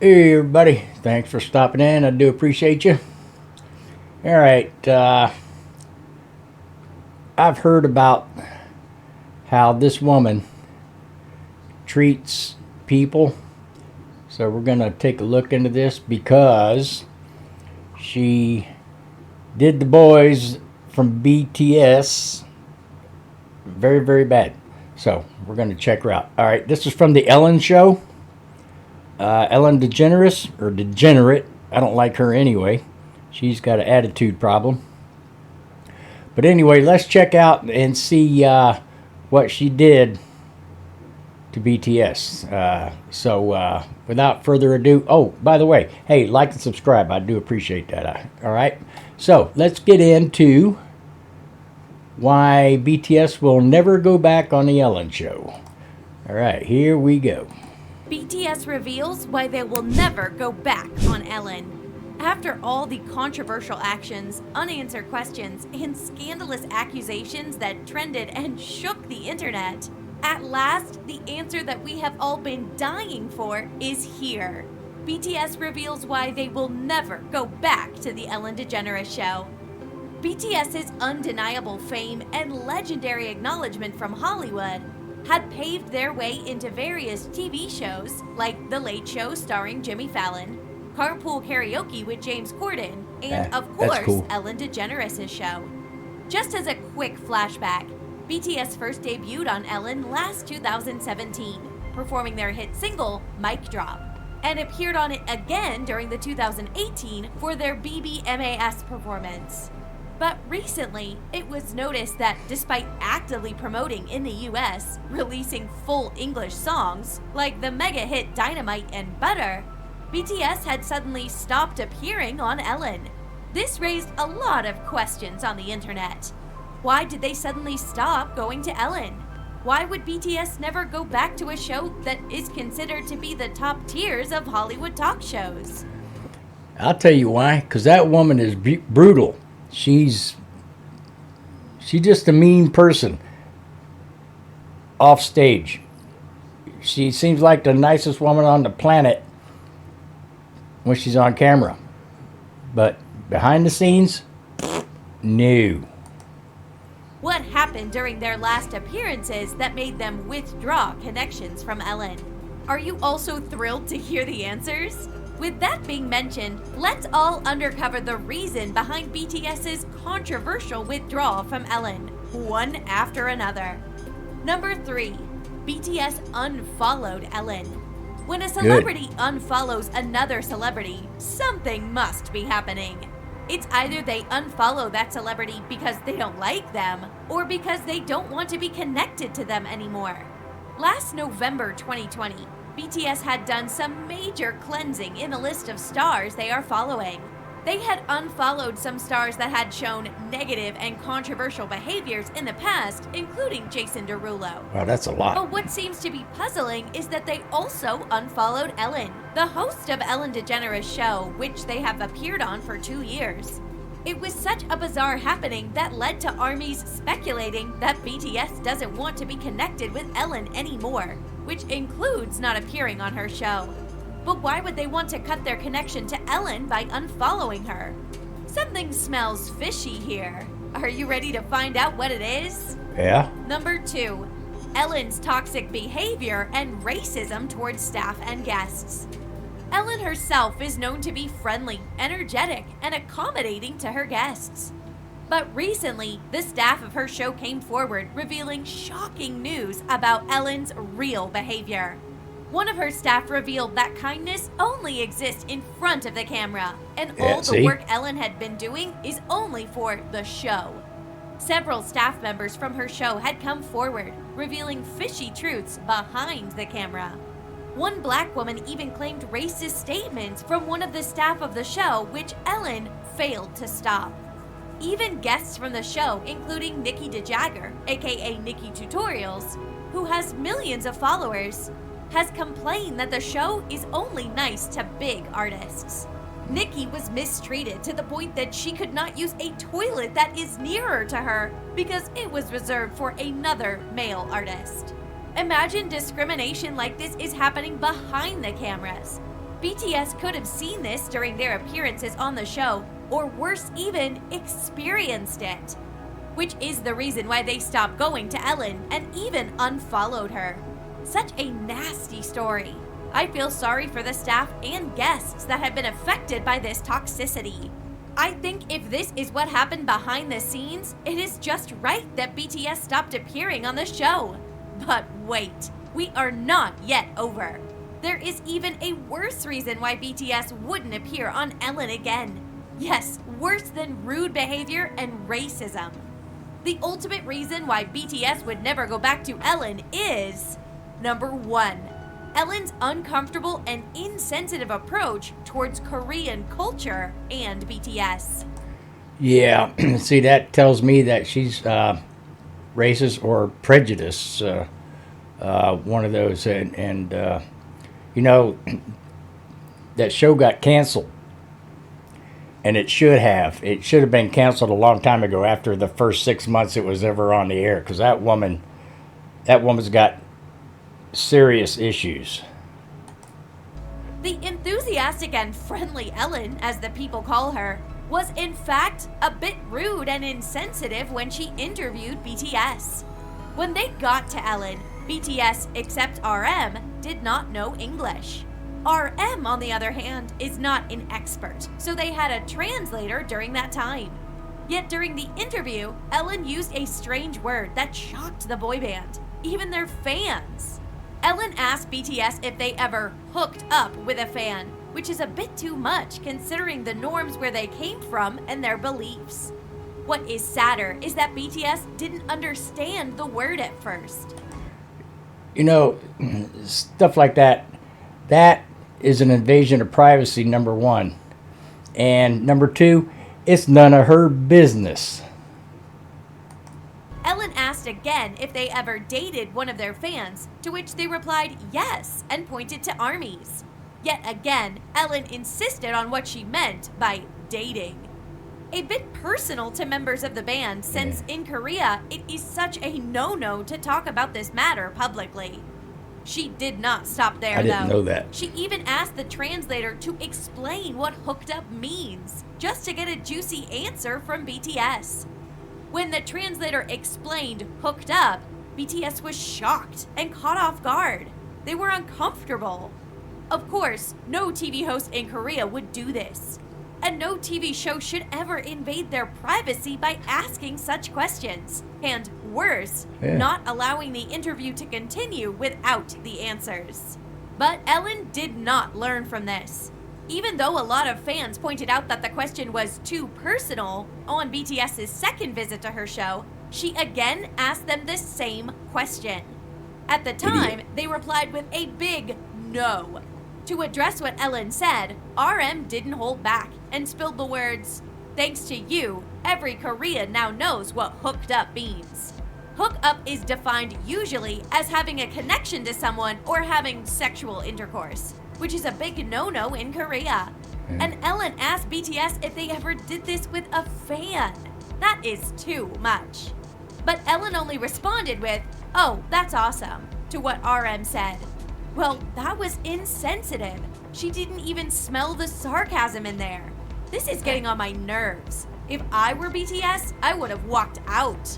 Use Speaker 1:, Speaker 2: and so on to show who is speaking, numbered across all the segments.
Speaker 1: Hey everybody, thanks for stopping in. I do appreciate you. All right, I've heard about how this woman treats people, so we're gonna take a look into this because she did the boys from BTS very, very bad. So we're gonna check her out. All right, this is from the Ellen Show. Ellen DeGeneres, or Degenerate. I don't like her anyway. She's got an attitude problem. But anyway, let's check out and see what she did to BTS. So without further ado, oh, by the way, hey, like and subscribe. I do appreciate that. All right. So let's get into why BTS will never go back on the Ellen Show. All right, here we go.
Speaker 2: BTS reveals why they will never go back on Ellen. After all the controversial actions, unanswered questions, and scandalous accusations that trended and shook the internet, at last, the answer that we have all been dying for is here. BTS reveals why they will never go back to the Ellen DeGeneres Show. BTS's undeniable fame and legendary acknowledgement from Hollywood had paved their way into various TV shows like The Late Show starring Jimmy Fallon, Carpool Karaoke with James Corden, and of course,
Speaker 1: cool.
Speaker 2: Ellen DeGeneres' show. Just as a quick flashback, BTS first debuted on Ellen last 2017, performing their hit single, Mic Drop, and appeared on it again during the 2018 for their BBMAS performance. But recently, it was noticed that despite actively promoting in the US, releasing full English songs like the mega hit Dynamite and Butter, BTS had suddenly stopped appearing on Ellen. This raised a lot of questions on the internet. Why did they suddenly stop going to Ellen? Why would BTS never go back to a show that is considered to be the top tiers of Hollywood talk shows?
Speaker 1: I'll tell you why. Because that woman is brutal. She's just a mean person off stage. She seems like the nicest woman on the planet when she's on camera. But behind the scenes, no.
Speaker 2: What happened during their last appearances that made them withdraw connections from Ellen? Are you also thrilled to hear the answers? With that being mentioned, let's all uncover the reason behind BTS's controversial withdrawal from Ellen, one after another. Number 3, BTS unfollowed Ellen. When a celebrity unfollows another celebrity, something must be happening. It's either they unfollow that celebrity because they don't like them, or because they don't want to be connected to them anymore. Last November 2020, BTS had done some major cleansing in the list of stars they are following. They had unfollowed some stars that had shown negative and controversial behaviors in the past, including Jason Derulo.
Speaker 1: Wow, that's a lot.
Speaker 2: But what seems to be puzzling is that they also unfollowed Ellen, the host of Ellen DeGeneres' show, which they have appeared on for 2 years. It was such a bizarre happening that led to armies speculating that BTS doesn't want to be connected with Ellen anymore, which includes not appearing on her show. But why would they want to cut their connection to Ellen by unfollowing her? Something smells fishy here. Are you ready to find out what it is?
Speaker 1: Yeah.
Speaker 2: Number 2, Ellen's toxic behavior and racism towards staff and guests. Ellen herself is known to be friendly, energetic, and accommodating to her guests. But recently, the staff of her show came forward revealing shocking news about Ellen's real behavior. One of her staff revealed that kindness only exists in front of the camera, and all the work Ellen had been doing is only for the show. Several staff members from her show had come forward, revealing fishy truths behind the camera. One black woman even claimed racist statements from one of the staff of the show, which Ellen failed to stop. Even guests from the show, including Nikki DeJagger, aka Nikki Tutorials, who has millions of followers, has complained that the show is only nice to big artists. Nikki was mistreated to the point that she could not use a toilet that is nearer to her because it was reserved for another male artist. Imagine discrimination like this is happening behind the cameras. BTS could have seen this during their appearances on the show, or worse even, experienced it. Which is the reason why they stopped going to Ellen and even unfollowed her. Such a nasty story. I feel sorry for the staff and guests that have been affected by this toxicity. I think if this is what happened behind the scenes, it is just right that BTS stopped appearing on the show. But wait, we are not yet over. There is even a worse reason why BTS wouldn't appear on Ellen again. Yes, worse than rude behavior and racism. The ultimate reason why BTS would never go back to Ellen is, number 1, Ellen's uncomfortable and insensitive approach towards Korean culture and BTS.
Speaker 1: Yeah, see, that tells me that she's racist or prejudiced, one of those. And you know, that show got canceled. And it should have. It should have been canceled a long time ago after the first 6 months it was ever on the air. Because that woman's got serious issues.
Speaker 2: The enthusiastic and friendly Ellen, as the people call her, was in fact a bit rude and insensitive when she interviewed BTS. When they got to Ellen, BTS, except RM, did not know English. RM, on the other hand, is not an expert, so they had a translator during that time. Yet during the interview, Ellen used a strange word that shocked the boy band, even their fans. Ellen asked BTS if they ever hooked up with a fan, which is a bit too much considering the norms where they came from and their beliefs. What is sadder is that BTS didn't understand the word at first.
Speaker 1: You know, stuff like that, that is an invasion of privacy, number 1. And number 2, it's none of her business.
Speaker 2: Ellen asked again if they ever dated one of their fans, to which they replied yes and pointed to armies. Yet again, Ellen insisted on what she meant by dating. A bit personal to members of the band, since in Korea, it is such a no-no to talk about this matter publicly. She did not stop there, though.
Speaker 1: I didn't know that.
Speaker 2: She even asked the translator to explain what hooked up means, just to get a juicy answer from BTS. When the translator explained hooked up, BTS was shocked and caught off guard. They were uncomfortable. Of course, no TV host in Korea would do this. And no TV show should ever invade their privacy by asking such questions. And worse, not allowing the interview to continue without the answers. But Ellen did not learn from this. Even though a lot of fans pointed out that the question was too personal, on BTS's second visit to her show, she again asked them the same question. At the time, they replied with a big no. To address what Ellen said, RM didn't hold back and spilled the words, "Thanks to you, every Korean now knows what hooked up means." Hook up is defined usually as having a connection to someone or having sexual intercourse, which is a big no-no in Korea. And Ellen asked BTS if they ever did this with a fan. That is too much. But Ellen only responded with, "Oh, that's awesome," to what RM said. Well, that was insensitive. She didn't even smell the sarcasm in there. This is getting on my nerves. If I were BTS, I would have walked out.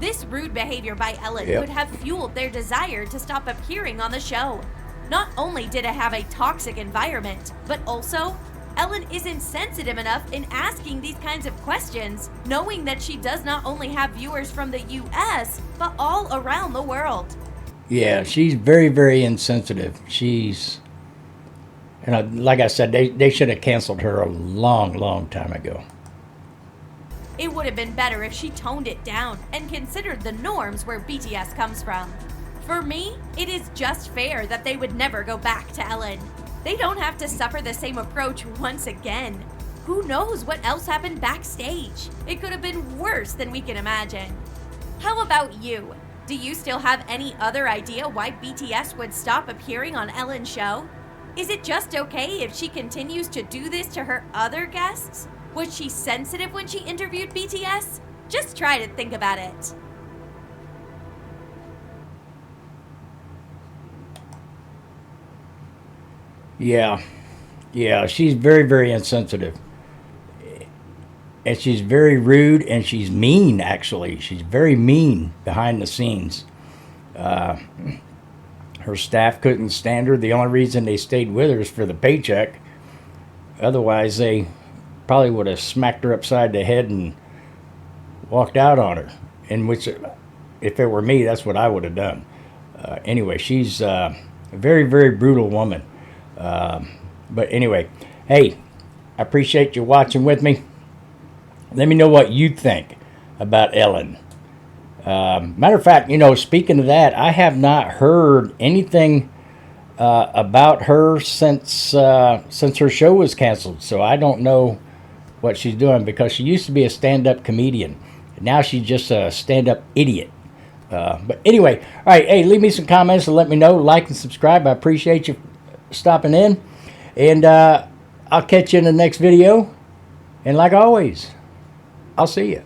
Speaker 2: This rude behavior by Ellen could have fueled their desire to stop appearing on the show. Not only did it have a toxic environment, but also, Ellen is insensitive enough in asking these kinds of questions, knowing that she does not only have viewers from the US, but all around the world.
Speaker 1: Yeah, she's very, very insensitive. And like I said, they should have canceled her a long, long time ago.
Speaker 2: It would have been better if she toned it down and considered the norms where BTS comes from. For me, it is just fair that they would never go back to Ellen. They don't have to suffer the same approach once again. Who knows what else happened backstage? It could have been worse than we can imagine. How about you? Do you still have any other idea why BTS would stop appearing on Ellen's show? Is it just okay if she continues to do this to her other guests? Was she sensitive when she interviewed BTS? Just try to think about it.
Speaker 1: Yeah, Yeah, she's very, very insensitive. And she's very rude, and she's mean, actually. She's very mean behind the scenes. Her staff couldn't stand her. The only reason they stayed with her is for the paycheck. Otherwise, they probably would have smacked her upside the head and walked out on her. In which, if it were me, that's what I would have done. Anyway, she's a very, very brutal woman. But anyway, hey, I appreciate you watching with me. Let me know what you think about Ellen. Matter of fact, speaking of that, I have not heard anything about her since her show was canceled. So I don't know what she's doing, because she used to be a stand-up comedian. Now she's just a stand-up idiot. But anyway, all right, hey, leave me some comments and let me know. Like and subscribe. I appreciate you stopping in. And I'll catch you in the next video. And like always, I'll see you.